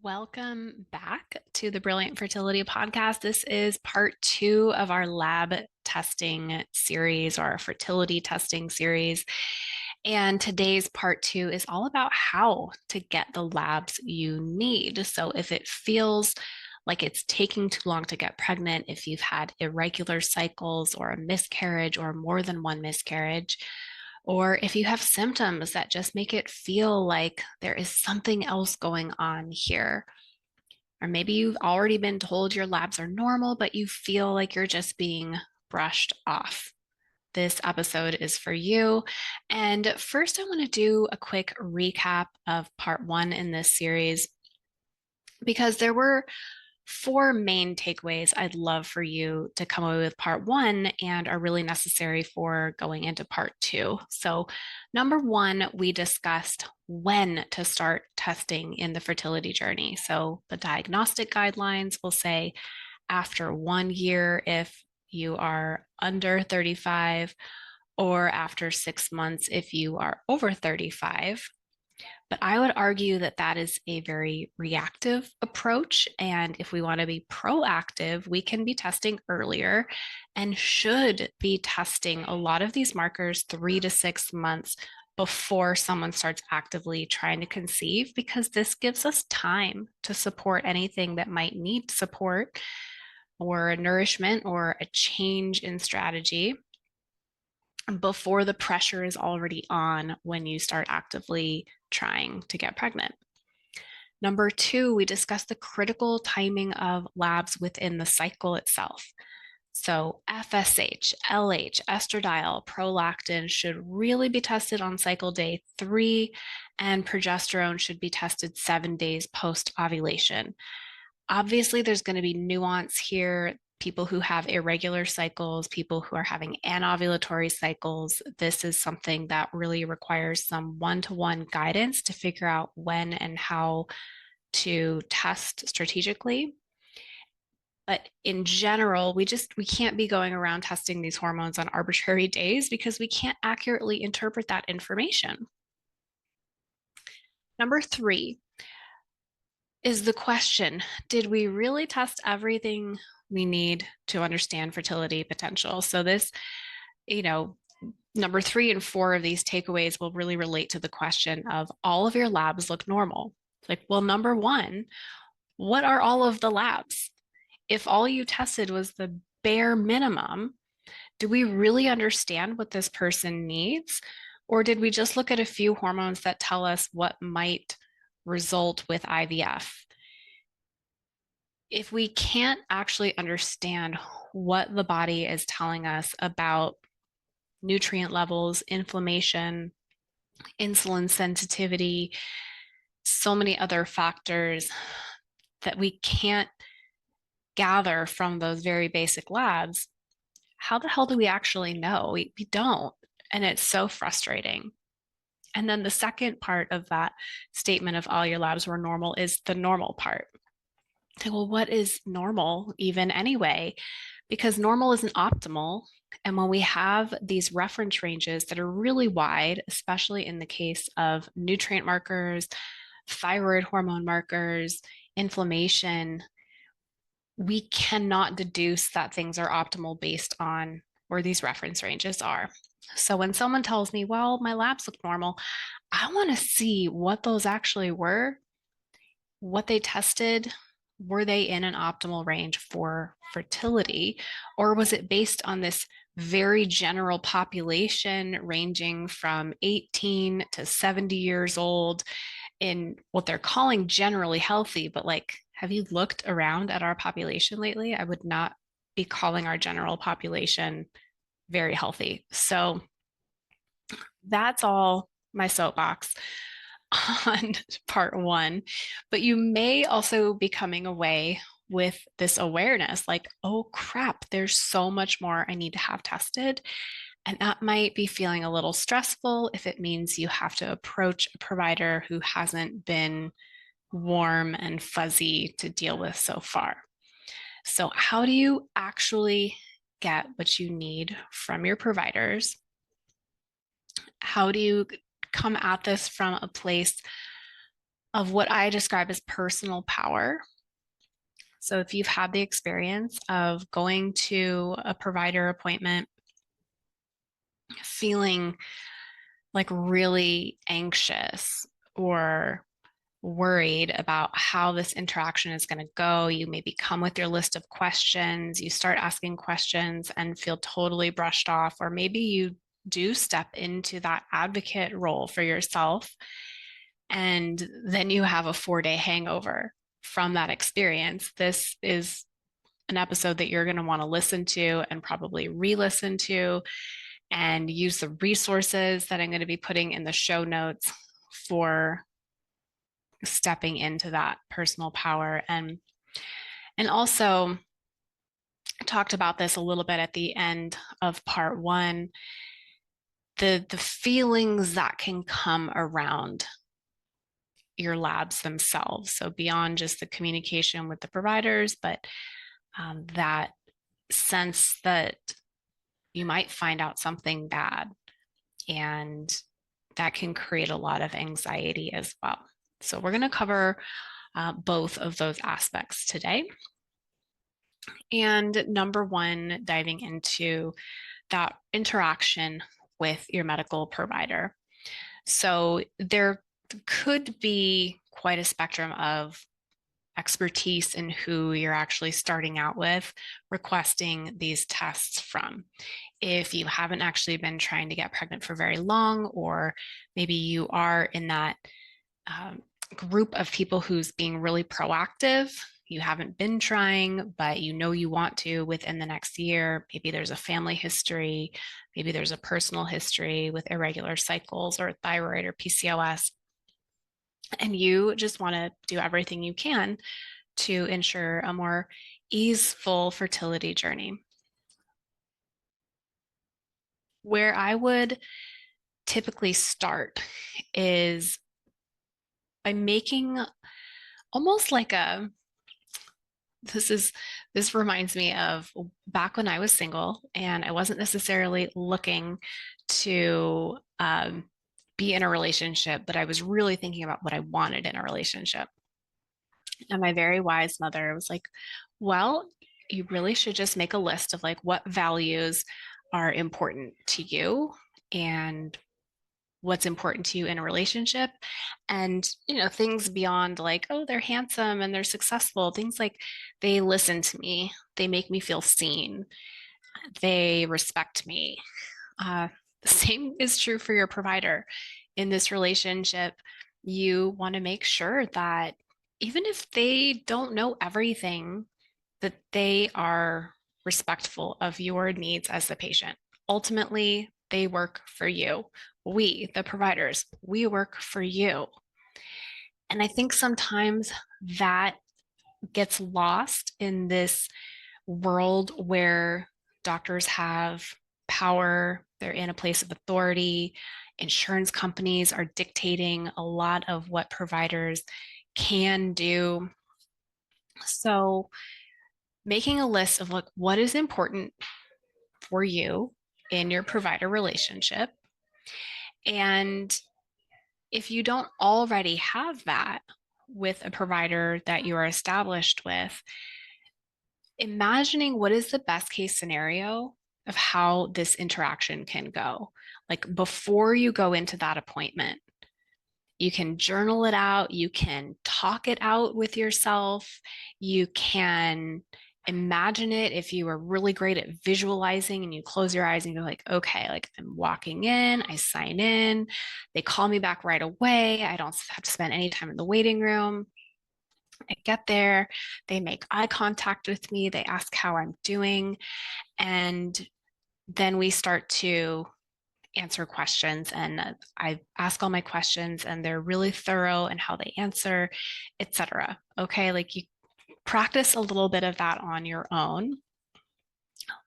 Welcome back to the Brilliant Fertility Podcast. This is part two of our lab testing series or our fertility testing series. And today's part two is all about how to get the labs you need. So if it feels like it's taking too long to get pregnant, if you've had irregular cycles or a miscarriage or more than one miscarriage, or if you have symptoms that just make it feel like there is something else going on here. Or maybe you've already been told your labs are normal, but you feel like you're just being brushed off. This episode is for you. And first, I want to do a quick recap of part one in this series because there were four main takeaways I'd love for you to come away with part one and are really necessary for going into part two. So, number one, we discussed when to start testing in the fertility journey. So, the diagnostic guidelines will say after 1 year if you are under 35, or after 6 months if you are over 35. But I would argue that that is a very reactive approach. And if we want to be proactive, we can be testing earlier and should be testing a lot of these markers 3 to 6 months before someone starts actively trying to conceive, because this gives us time to support anything that might need support or nourishment or a change in strategy before the pressure is already on when you start actively trying to get pregnant. Number two, we discussed the critical timing of labs within the cycle itself. So FSH, LH, estradiol, prolactin should really be tested on cycle day 3, and progesterone should be tested 7 days post ovulation. Obviously, there's going to be nuance here. People who have irregular cycles, people who are having anovulatory cycles, this is something that really requires some one-to-one guidance to figure out when and how to test strategically. But in general, we can't be going around testing these hormones on arbitrary days because we can't accurately interpret that information. Number three is the question, did we really test everything we need to understand fertility potential? So this, you know, number 3 and 4 of these takeaways will really relate to the question of all of your labs look normal. Like, well, number one, what are all of the labs? If all you tested was the bare minimum, do we really understand what this person needs? Or did we just look at a few hormones that tell us what might result with IVF? If we can't actually understand what the body is telling us about nutrient levels, inflammation, insulin sensitivity, so many other factors that we can't gather from those very basic labs, how the hell do we actually know? We don't. And it's so frustrating. And then the second part of that statement of all your labs were normal is the normal part. Okay, well, what is normal even anyway? Because normal isn't optimal. And when we have these reference ranges that are really wide, especially in the case of nutrient markers, thyroid hormone markers, inflammation, we cannot deduce that things are optimal based on where these reference ranges are. So when someone tells me, well, my labs look normal, I want to see what those actually were, what they tested. Were they in an optimal range for fertility? Or was it based on this very general population ranging from 18 to 70 years old in what they're calling generally healthy? But like, have you looked around at our population lately? I would not be calling our general population very healthy. So that's all my soapbox on part one. But you may also be coming away with this awareness like, oh crap, there's so much more I need to have tested. And that might be feeling a little stressful if it means you have to approach a provider who hasn't been warm and fuzzy to deal with so far. So, how do you actually get what you need from your providers? How do you come at this from a place of what I describe as personal power. So if you've had the experience of going to a provider appointment, feeling like really anxious or worried about how this interaction is going to go, you maybe come with your list of questions, you start asking questions and feel totally brushed off, or maybe you do step into that advocate role for yourself, and then you have a 4 day hangover from that experience. This is an episode that you're going to want to listen to and probably re listen to and use the resources that I'm going to be putting in the show notes for stepping into that personal power. And also talked about this a little bit at the end of part one, the feelings that can come around your labs themselves. So beyond just the communication with the providers, but that sense that you might find out something bad, and that can create a lot of anxiety as well. So we're going to cover both of those aspects today. And number one, diving into that interaction with your medical provider. So there could be quite a spectrum of expertise in who you're actually starting out with requesting these tests from. If you haven't actually been trying to get pregnant for very long, or maybe you are in that group of people who's being really proactive, you haven't been trying, but you know you want to within the next year. Maybe there's a family history, maybe there's a personal history with irregular cycles or thyroid or PCOS, and you just want to do everything you can to ensure a more easeful fertility journey. Where I would typically start is by making almost like a this reminds me of back when I was single and I wasn't necessarily looking to be in a relationship, but I was really thinking about what I wanted in a relationship. And my very wise mother was like, well, you really should just make a list of like what values are important to you and what's important to you in a relationship. And things beyond like, oh, they're handsome and they're successful, things like they listen to me, they make me feel seen, they respect me. The same is true for your provider. In this relationship, you want to make sure that even if they don't know everything, that they are respectful of your needs as the patient. Ultimately, they work for you. We, the providers, we work for you. And I think sometimes that gets lost in this world where doctors have power, they're in a place of authority. Insurance companies are dictating a lot of what providers can do. So, making a list of like what is important for you in your provider relationship. And if you don't already have that with a provider that you are established with, imagining what is the best case scenario of how this interaction can go. Like before you go into that appointment, you can journal it out, you can talk it out with yourself, you can imagine it. If you are really great at visualizing and you close your eyes and you're like, okay, like I'm walking in, I sign in, they call me back right away, I don't have to spend any time in the waiting room. I get there, they make eye contact with me, they ask how I'm doing, and then we start to answer questions, and I ask all my questions and they're really thorough in how they answer, etc. Okay, like you practice a little bit of that on your own.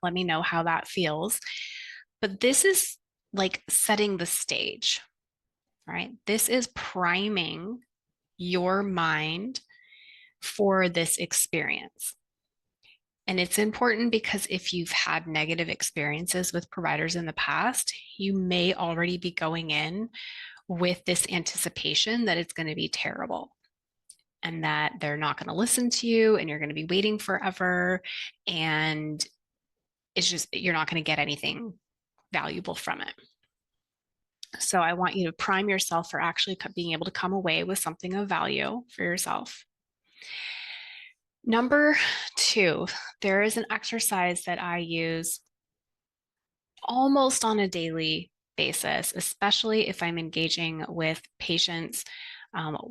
Let me know how that feels. But this is like setting the stage, right? This is priming your mind for this experience. And it's important because if you've had negative experiences with providers in the past, you may already be going in with this anticipation that it's going to be terrible and that they're not going to listen to you and you're going to be waiting forever. And it's just, you're not going to get anything valuable from it. So I want you to prime yourself for actually being able to come away with something of value for yourself. Number two, there is an exercise that I use almost on a daily basis, especially if I'm engaging with patients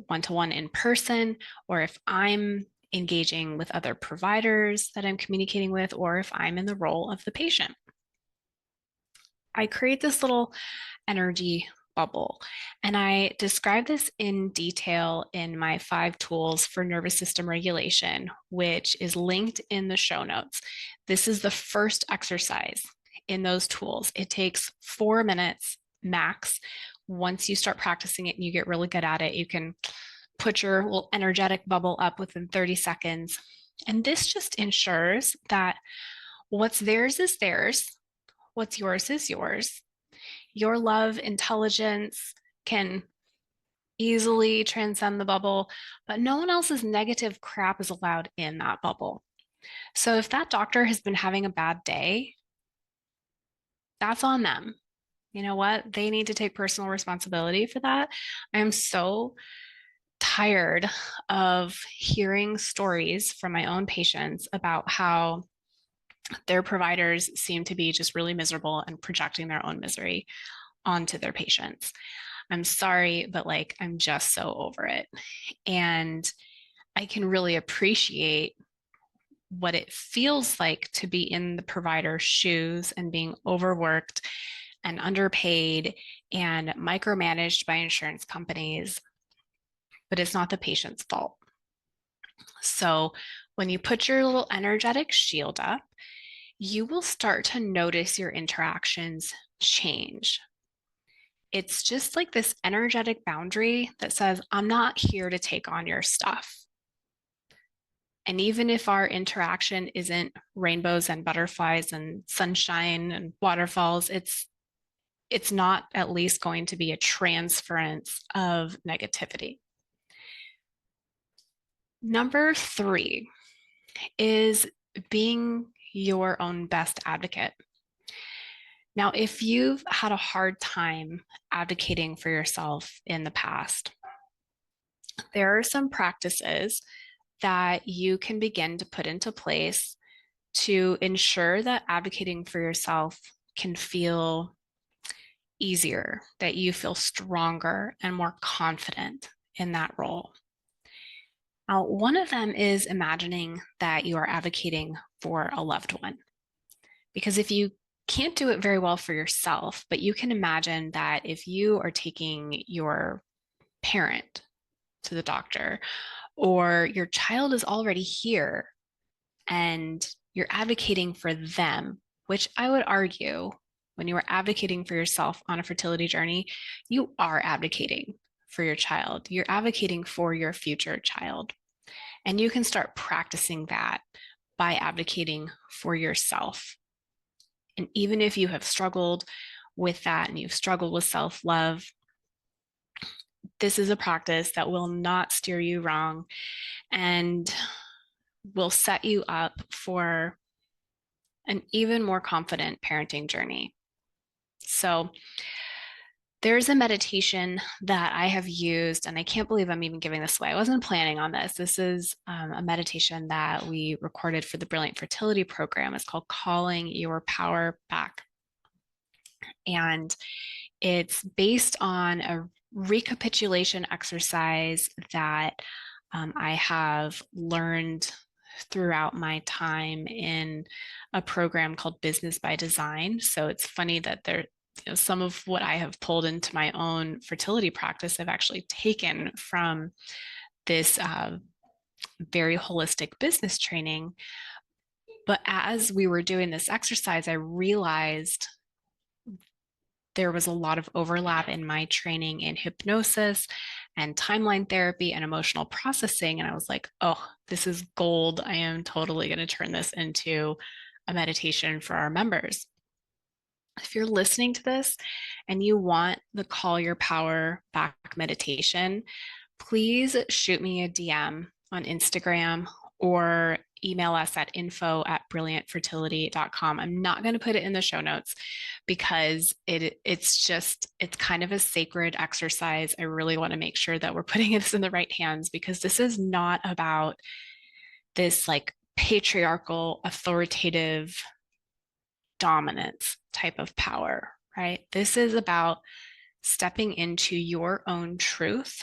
one-to-one in person, or if I'm engaging with other providers that I'm communicating with, or if I'm in the role of the patient. I create this little energy bubble. And I describe this in detail in my 5 tools for nervous system regulation, which is linked in the show notes. This is the first exercise in those tools. It takes 4 minutes max. Once you start practicing it and you get really good at it, you can put your little energetic bubble up within 30 seconds. And this just ensures that what's theirs is theirs, what's yours is yours. Your love, intelligence can easily transcend the bubble, but no one else's negative crap is allowed in that bubble. So if that doctor has been having a bad day, that's on them. You know what? They need to take personal responsibility for that. I am so tired of hearing stories from my own patients about how their providers seem to be just really miserable and projecting their own misery onto their patients. I'm sorry, but like, I'm just so over it. And I can really appreciate what it feels like to be in the provider's shoes and being overworked and underpaid and micromanaged by insurance companies, but it's not the patient's fault. So when you put your little energetic shield up, you will start to notice your interactions change. It's just like this energetic boundary that says, I'm not here to take on your stuff. And even if our interaction isn't rainbows and butterflies and sunshine and waterfalls, it's not at least going to be a transference of negativity. Number 3 is being your own best advocate. Now, if you've had a hard time advocating for yourself in the past, there are some practices that you can begin to put into place to ensure that advocating for yourself can feel easier, that you feel stronger and more confident in that role. Now, one of them is imagining that you are advocating for a loved one. Because if you can't do it very well for yourself, but you can imagine that if you are taking your parent to the doctor, or your child is already here and you're advocating for them, which I would argue when you are advocating for yourself on a fertility journey, you are advocating for your child. You're advocating for your future child. And you can start practicing that by advocating for yourself. And even if you have struggled with that and you've struggled with self-love, this is a practice that will not steer you wrong and will set you up for an even more confident parenting journey. So there's a meditation that I have used, and I can't believe I'm even giving this away. I wasn't planning on this. This is a meditation that we recorded for the Brilliant Fertility program. It's called Calling Your Power Back. And it's based on a recapitulation exercise that I have learned throughout my time in a program called Business by Design. So it's funny that some of what I have pulled into my own fertility practice, I've actually taken from this very holistic business training. But as we were doing this exercise, I realized there was a lot of overlap in my training in hypnosis and timeline therapy and emotional processing. And I was like, oh, this is gold. I am totally going to turn this into a meditation for our members. If you're listening to this and you want the Call Your Power Back meditation, please shoot me a DM on Instagram or email us at info@brilliantfertility.com. I'm not going to put it in the show notes because it's kind of a sacred exercise. I really want to make sure that we're putting this in the right hands, because this is not about this like patriarchal, authoritative dominance type of power, right? This is about stepping into your own truth,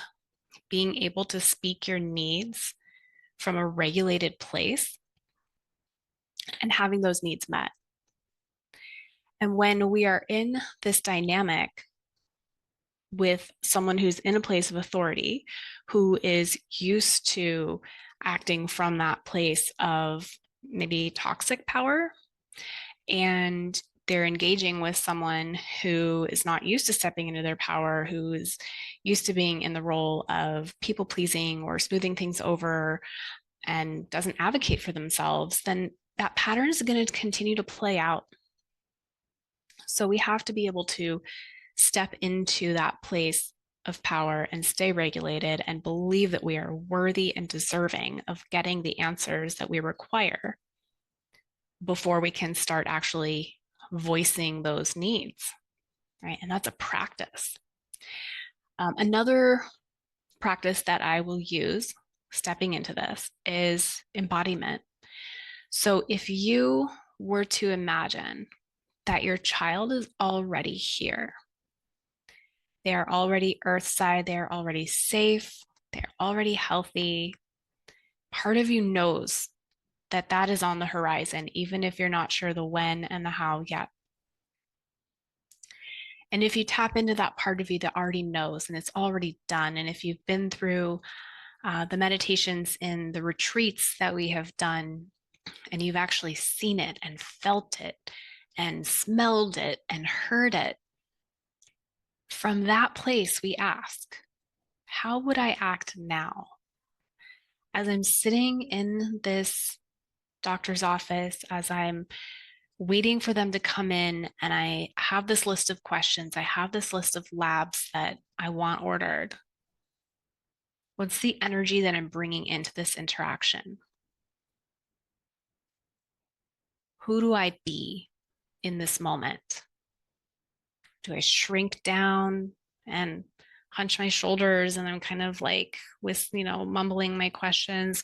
being able to speak your needs from a regulated place and having those needs met. And when we are in this dynamic with someone who's in a place of authority, who is used to acting from that place of maybe toxic power, and they're engaging with someone who is not used to stepping into their power, who is used to being in the role of people pleasing or smoothing things over and doesn't advocate for themselves, then that pattern is going to continue to play out. So we have to be able to step into that place of power and stay regulated and believe that we are worthy and deserving of getting the answers that we require before we can start actually voicing those needs, right? And that's a practice. Another practice that I will use stepping into this is embodiment. So if you were to imagine that your child is already here, they are already earthside, they're already safe, they're already healthy, part of you knows that that is on the horizon, even if you're not sure the when and the how yet. And if you tap into that part of you that already knows and it's already done, and if you've been through the meditations in the retreats that we have done, and you've actually seen it and felt it and smelled it and heard it, from that place we ask, how would I act now? As I'm sitting in this doctor's office, as I'm waiting for them to come in, and I have this list of questions, I have this list of labs that I want ordered. What's the energy that I'm bringing into this interaction? Who do I be in this moment? Do I shrink down and hunch my shoulders and I'm kind of like mumbling my questions?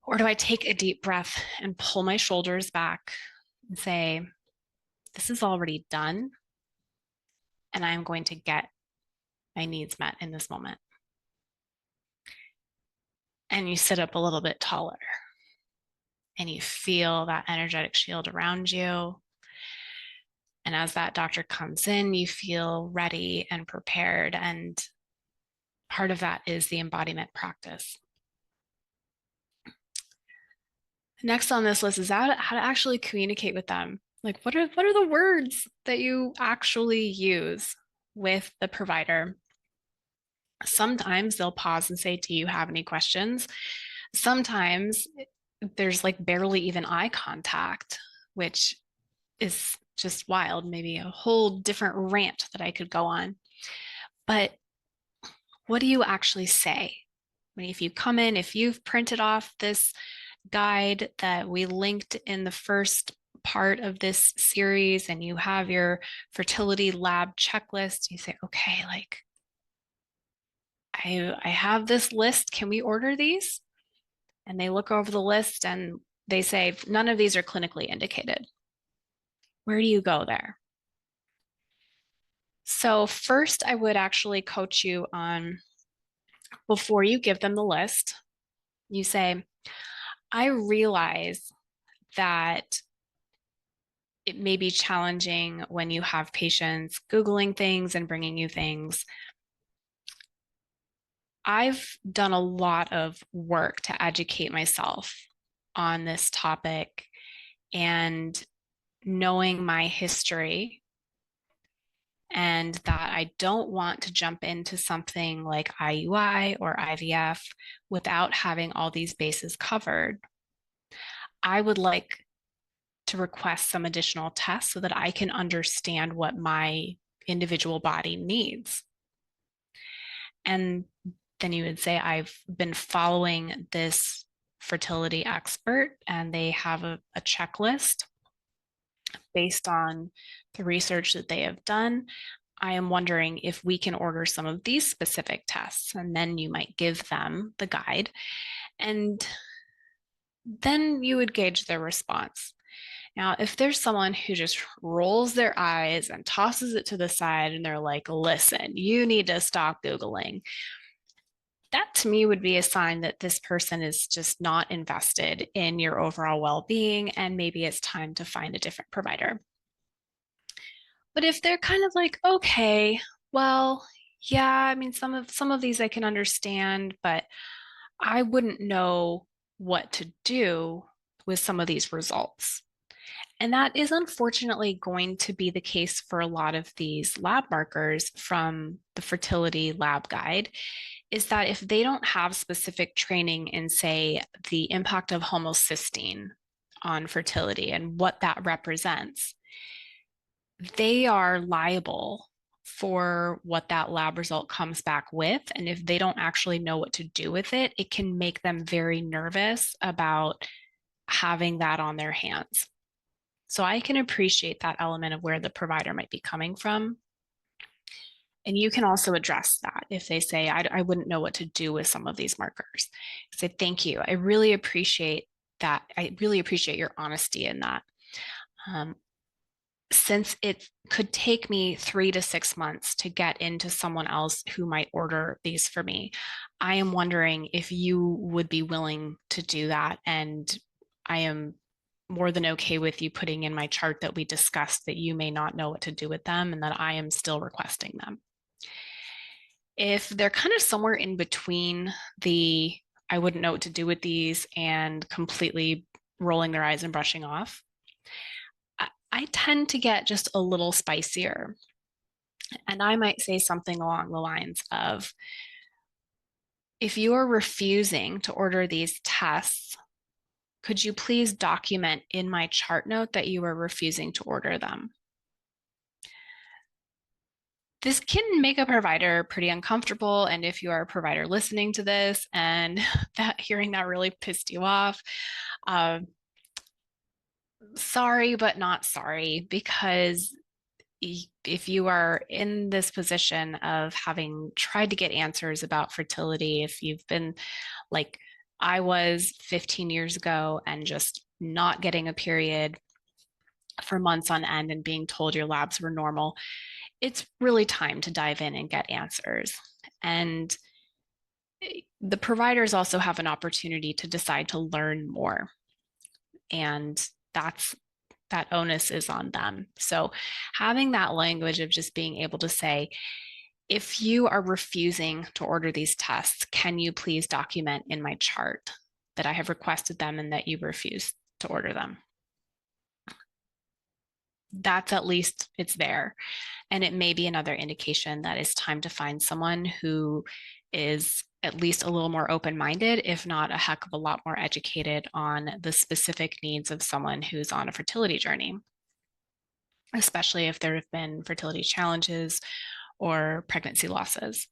Or do I take a deep breath and pull my shoulders back and say, this is already done, and I'm going to get my needs met in this moment? And you sit up a little bit taller and you feel that energetic shield around you. And as that doctor comes in, you feel ready and prepared. And part of that is the embodiment practice. Next on this list is how to actually communicate with them. Like, what are the words that you actually use with the provider? Sometimes they'll pause and say, do you have any questions? Sometimes there's like barely even eye contact, which is just wild. Maybe a whole different rant that I could go on. But what do you actually say? If you come in, if you've printed off this guide that we linked in the first part of this series and you have your fertility lab checklist, you say, okay, like I have this list. Can we order these? And they look over the list and they say, none of these are clinically indicated. Where do you go there? So first, I would actually coach you on, before you give them the list, you say, I realize that it may be challenging when you have patients Googling things and bringing you things. I've done a lot of work to educate myself on this topic, and knowing my history, and that I don't want to jump into something like IUI or IVF without having all these bases covered. I would like to request some additional tests so that I can understand what my individual body needs. And then you would say, I've been following this fertility expert, and they have a checklist based on the research that they have done. I am wondering if we can order some of these specific tests. And then you might give them the guide. And then you would gauge their response. Now, if there's someone who just rolls their eyes and tosses it to the side and they're like, listen, you need to stop Googling, that to me would be a sign that this person is just not invested in your overall well being, and maybe it's time to find a different provider. But if they're kind of like, okay, well, yeah, I mean, some of these I can understand, but I wouldn't know what to do with some of these results. And that is unfortunately going to be the case for a lot of these lab markers from the fertility lab guide, is that if they don't have specific training in, say, the impact of homocysteine on fertility and what that represents, they are liable for what that lab result comes back with. And if they don't actually know what to do with it, it can make them very nervous about having that on their hands. So I can appreciate that element of where the provider might be coming from. And you can also address that if they say, I wouldn't know what to do with some of these markers. Say, thank you. I really appreciate that. I really appreciate your honesty in that. Since it could take me 3 to 6 months to get into someone else who might order these for me, I am wondering if you would be willing to do that. And I am more than okay with you putting in my chart that we discussed that you may not know what to do with them and that I am still requesting them. If they're kind of somewhere in between the I wouldn't know what to do with these and completely rolling their eyes and brushing off, I tend to get just a little spicier. And I might say something along the lines of, if you are refusing to order these tests, could you please document in my chart note that you are refusing to order them? This can make a provider pretty uncomfortable. And if you are a provider listening to this and that hearing that really pissed you off, sorry, but not sorry, because if you are in this position of having tried to get answers about fertility, if you've been like I was 15 years ago and just not getting a period for months on end and being told your labs were normal, it's really time to dive in and get answers. And the providers also have an opportunity to decide to learn more. And that onus is on them. So having that language of just being able to say, if you are refusing to order these tests, can you please document in my chart that I have requested them and that you refuse to order them? That's at least it's there. And it may be another indication that it's time to find someone who is at least a little more open-minded, if not a heck of a lot more educated on the specific needs of someone who's on a fertility journey, especially if there have been fertility challenges or pregnancy losses.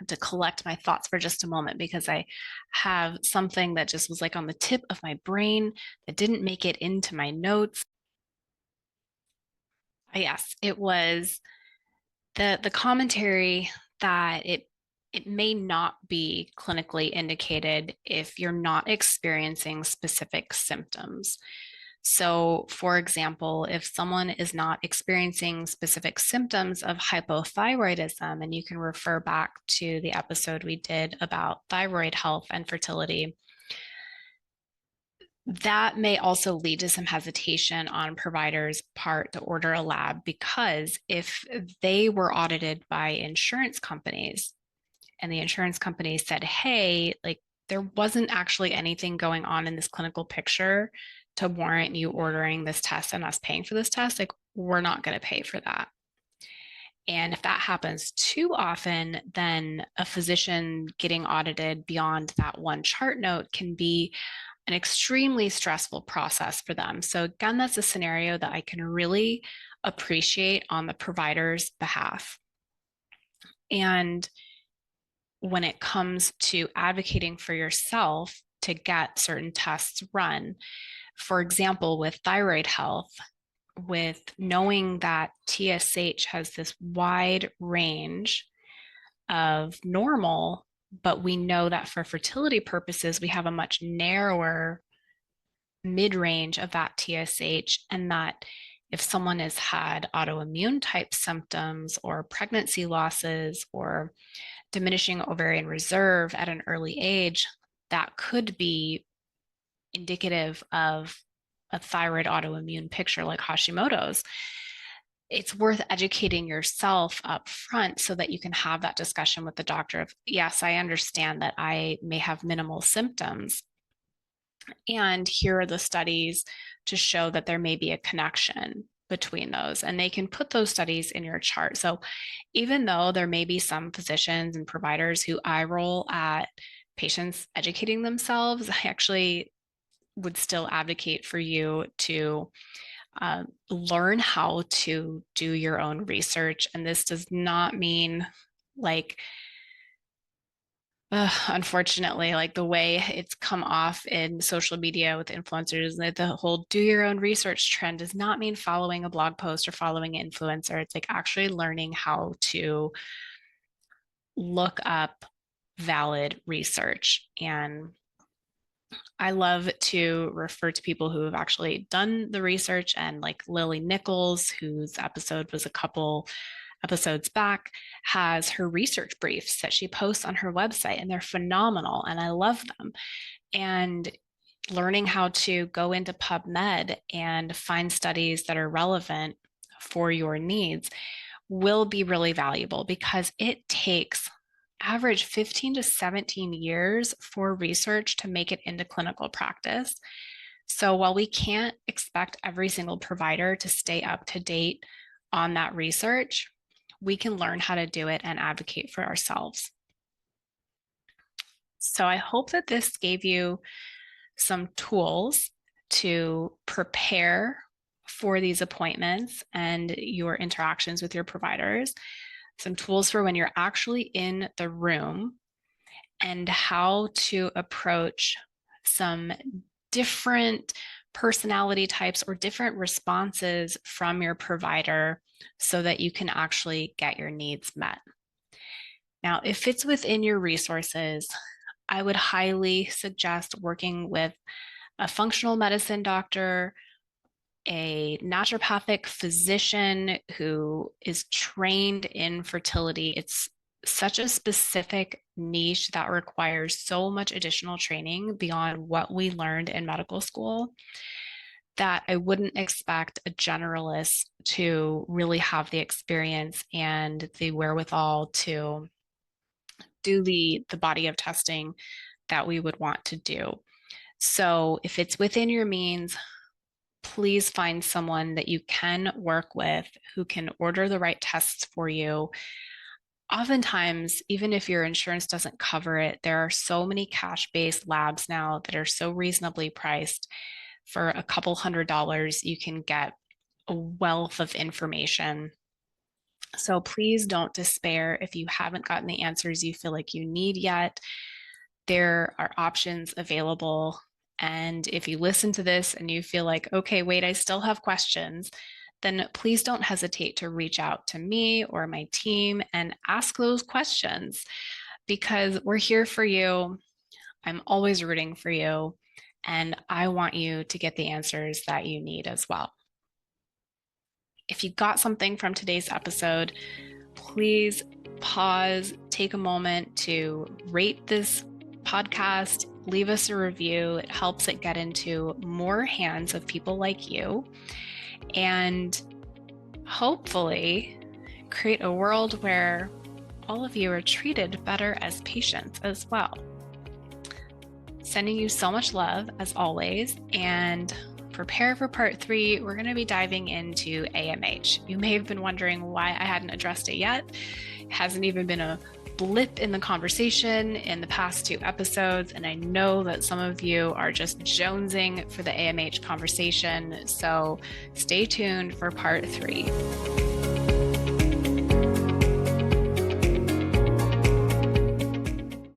To collect my thoughts for just a moment because I have something that just was like on the tip of my brain that didn't make it into my notes. Yes, it was the commentary that it may not be clinically indicated if you're not experiencing specific symptoms. So, for example, if someone is not experiencing specific symptoms of hypothyroidism, and you can refer back to the episode we did about thyroid health and fertility, that may also lead to some hesitation on providers' part to order a lab, because if they were audited by insurance companies and the insurance companies said, hey, like there wasn't actually anything going on in this clinical picture to warrant you ordering this test and us paying for this test, like we're not going to pay for that. And if that happens too often, then a physician getting audited beyond that one chart note can be an extremely stressful process for them. So, again, that's a scenario that I can really appreciate on the provider's behalf. And when it comes to advocating for yourself to get certain tests run, for example, with thyroid health, with knowing that TSH has this wide range of normal, but we know that for fertility purposes, we have a much narrower mid range of that TSH, and that if someone has had autoimmune type symptoms or pregnancy losses or diminishing ovarian reserve at an early age, that could be indicative of a thyroid autoimmune picture like Hashimoto's. It's worth educating yourself up front so that you can have that discussion with the doctor of, yes, I understand that I may have minimal symptoms, and here are the studies to show that there may be a connection between those. And they can put those studies in your chart. So even though there may be some physicians and providers who eye roll at patients educating themselves, I actually would still advocate for you to learn how to do your own research. And this does not mean like, unfortunately, like the way it's come off in social media with influencers, the whole do your own research trend does not mean following a blog post or following an influencer. It's like actually learning how to look up valid research. And I love to refer to people who have actually done the research, and like Lily Nichols, whose episode was a couple episodes back, has her research briefs that she posts on her website, and they're phenomenal and I love them. And learning how to go into PubMed and find studies that are relevant for your needs will be really valuable, because it takes average 15 to 17 years for research to make it into clinical practice. So while we can't expect every single provider to stay up to date on that research, we can learn how to do it and advocate for ourselves. So I hope that this gave you some tools to prepare for these appointments and your interactions with your providers, some tools for when you're actually in the room, and how to approach some different personality types or different responses from your provider so that you can actually get your needs met. Now, if it's within your resources, I would highly suggest working with a functional medicine doctor, a naturopathic physician who is trained in fertility. It's such a specific niche that requires so much additional training beyond what we learned in medical school that I wouldn't expect a generalist to really have the experience and the wherewithal to do the body of testing that we would want to do. So if it's within your means, please find someone that you can work with who can order the right tests for you. Oftentimes, even if your insurance doesn't cover it, there are so many cash-based labs now that are so reasonably priced. For a couple $100s, you can get a wealth of information. So please don't despair if you haven't gotten the answers you feel like you need yet. There are options available. And if you listen to this and you feel like, okay, wait, I still have questions, then please don't hesitate to reach out to me or my team and ask those questions, because we're here for you. I'm always rooting for you, and I want you to get the answers that you need as well. If you got something from today's episode, please pause, take a moment to rate this podcast, leave us a review. It helps it get into more hands of people like you, and hopefully create a world where all of you are treated better as patients as well. Sending you so much love as always, and prepare for part 3, we're going to be diving into AMH. You may have been wondering why I hadn't addressed it yet. It hasn't even been a blip in the conversation in the past 2 episodes, and I know that some of you are just jonesing for the AMH conversation, so stay tuned for part 3.